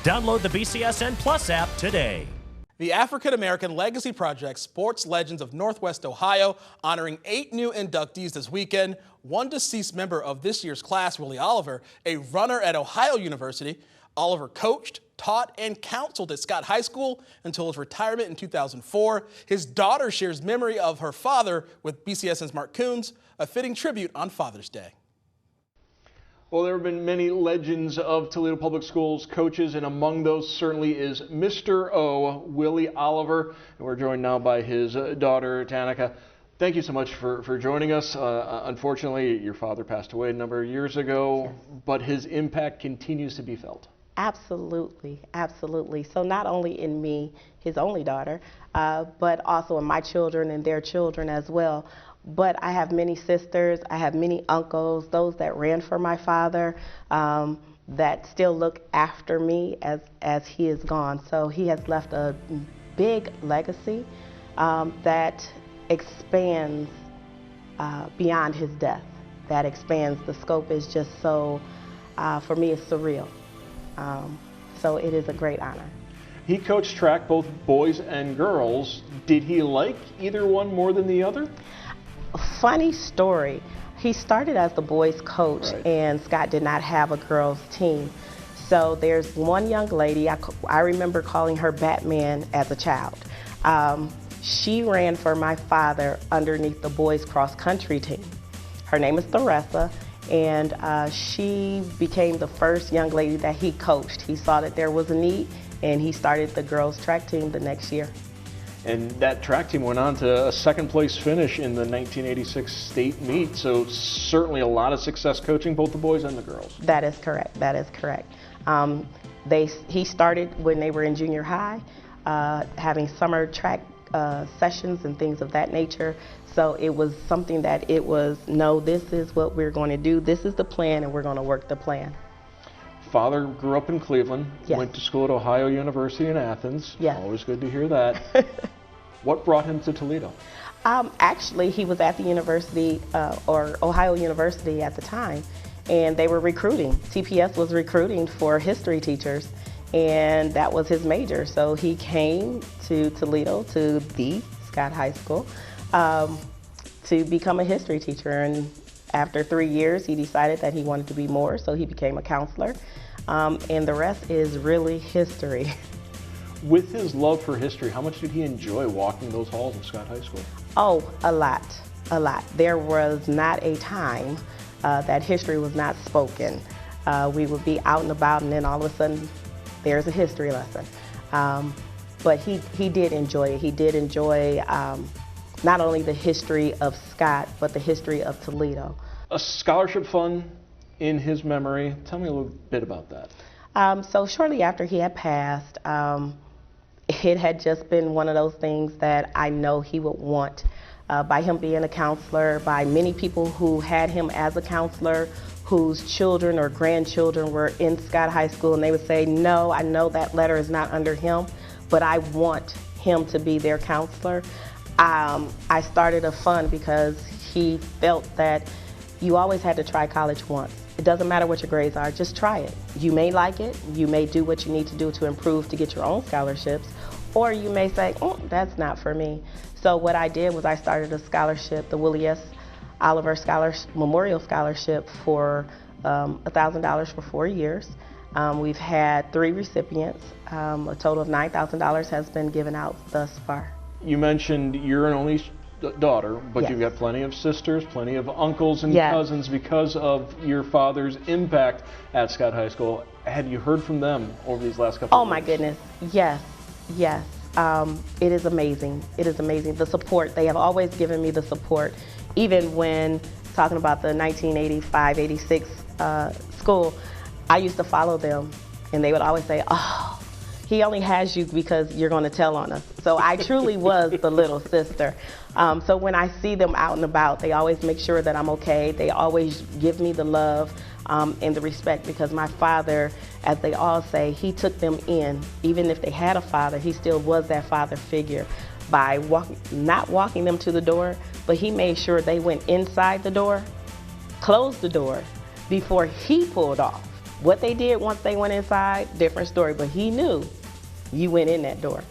Download the BCSN Plus app today. The African American Legacy Project Sports Legends of Northwest Ohio honoring 8 new inductees this weekend. One deceased member of this year's class, Willie Oliver, a runner at Ohio University. Oliver coached, taught, and counseled at Scott High School until his retirement in 2004. His daughter shares memory of her father with BCSN's Mark Coons, a fitting tribute on Father's Day. Well, there have been many legends of Toledo Public Schools coaches, and among those certainly is Mr. O, Willie Oliver. And we're joined now by his daughter, Tanyika. Thank you so much for joining us. Unfortunately, your father passed away a number of years ago, but his impact continues to be felt. Absolutely, absolutely. So not only in me, his only daughter, but also in my children and their children as well. But I have many sisters, I have many uncles, those that ran for my father, that still look after me as he is gone. So he has left a big legacy that expands beyond his death, that expands. The scope is just so, for me, it's surreal. So it is a great honor. He coached track, both boys and girls. Did he like either one more than the other? Funny story. He started as the boys coach, right, and Scott did not have a girls team. So there's one young lady, I remember calling her Batman as a child. She ran for my father underneath the boys cross country team. Her name is Theresa, and she became the first young lady that he coached. He saw that there was a need, and he started the girls track team the next year. And that track team went on to a second place finish in the 1986 state meet, so certainly a lot of success coaching both the boys and the girls. That is correct, that is correct. He started when they were in junior high, having summer track sessions and things of that nature. So it was something that it was, no, this is what we're going to do, this is the plan, and we're going to work the plan. Father grew up in Cleveland, yes, went to school at Ohio University in Athens. Yes. Always good to hear that. What brought him to Toledo? Actually, he was at the university, or Ohio University at the time, and they were recruiting. TPS was recruiting for history teachers, and that was his major. So he came to Toledo, to the Scott High School, to become a history teacher. And after 3 years, he decided that he wanted to be more, so he became a counselor. And the rest is really history. With his love for history, how much did he enjoy walking those halls of Scott High School? Oh, a lot, a lot. There was not a time that history was not spoken. We would be out and about, and then all of a sudden, there's a history lesson. But he did enjoy it. He did enjoy not only the history of Scott, but the history of Toledo. A scholarship fund in his memory. Tell me a little bit about that. So shortly after he had passed, it had just been one of those things that I know he would want. By him being a counselor, by many people who had him as a counselor, whose children or grandchildren were in Scott High School, and they would say, no, I know that letter is not under him, but I want him to be their counselor. I started a fund because he felt that you always had to try college once. It doesn't matter what your grades are, just try it. You may like it, you may do what you need to do to improve to get your own scholarships, or you may say, that's not for me. So what I did was I started a scholarship, the Willie S. Oliver Memorial Scholarship for $1,000 for 4 years. We've had 3 recipients. A total of $9,000 has been given out thus far. You mentioned you're an only daughter, but yes, you've got plenty of sisters, plenty of uncles and yes, cousins because of your father's impact at Scott High School. Have you heard from them over these last couple of years? Oh my goodness, yes, yes. It is amazing. It is amazing. The support, they have always given me the support. Even when talking about the 1985-86 school, I used to follow them, and they would always say, oh, he only has you because you're going to tell on us. So I truly was the little sister. So when I see them out and about, they always make sure that I'm okay. They always give me the love and the respect, because my father, as they all say, he took them in. Even if they had a father, he still was that father figure by not walking them to the door, but he made sure they went inside the door, closed the door before he pulled off. What they did once they went inside, different story, but he knew you went in that door.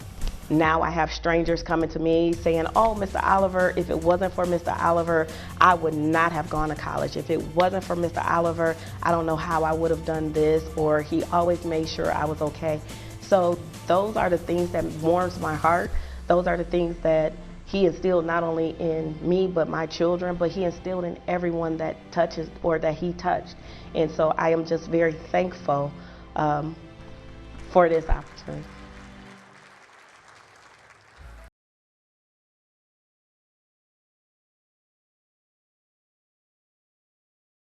Now I have strangers coming to me saying, oh, Mr. Oliver, if it wasn't for Mr. Oliver, I would not have gone to college. If it wasn't for Mr. Oliver, I don't know how I would have done this, or he always made sure I was okay. So those are the things that warms my heart. Those are the things that he instilled not only in me, but my children, but he instilled in everyone that touches or that he touched. And so I am just very thankful for this opportunity.